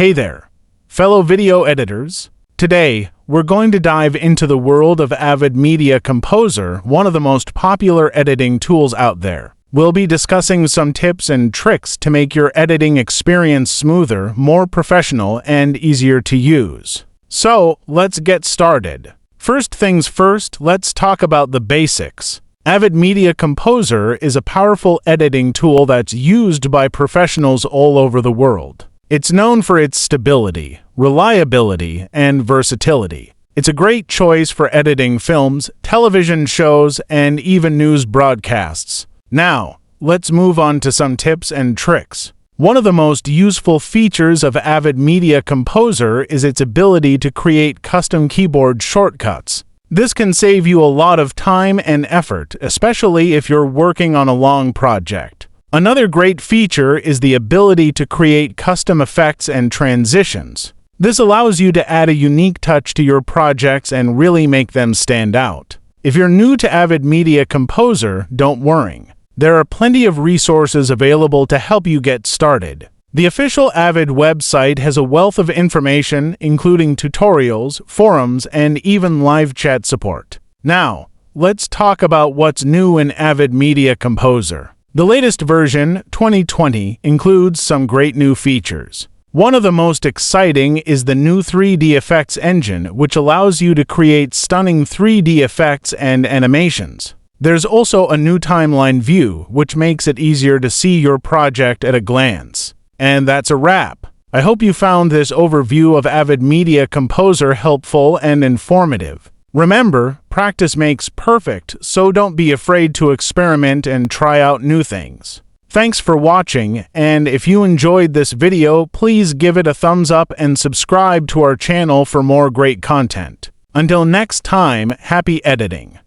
Hey there, fellow video editors. Today, we're going to dive into the world of Avid Media Composer, one of the most popular editing tools out there. We'll be discussing some tips and tricks to make your editing experience smoother, more professional, and easier to use. So, let's get started. First things first, let's talk about the basics. Avid Media Composer is a powerful editing tool that's used by professionals all over the world. It's known for its stability, reliability, and versatility. It's a great choice for editing films, television shows, and even news broadcasts. Now, let's move on to some tips and tricks. One of the most useful features of Avid Media Composer is its ability to create custom keyboard shortcuts. This can save you a lot of time and effort, especially if you're working on a long project. Another great feature is the ability to create custom effects and transitions. This allows you to add a unique touch to your projects and really make them stand out. If you're new to Avid Media Composer, don't worry. There are plenty of resources available to help you get started. The official Avid website has a wealth of information, including tutorials, forums, and even live chat support. Now, let's talk about what's new in Avid Media Composer. The latest version, 2020, includes some great new features. One of the most exciting is the new 3D effects engine, which allows you to create stunning 3D effects and animations. There's also a new timeline view, which makes it easier to see your project at a glance. And that's a wrap. I hope you found this overview of Avid Media Composer helpful and informative. Remember, practice makes perfect, so don't be afraid to experiment and try out new things. Thanks for watching, and if you enjoyed this video, please give it a thumbs up and subscribe to our channel for more great content. Until next time, happy editing!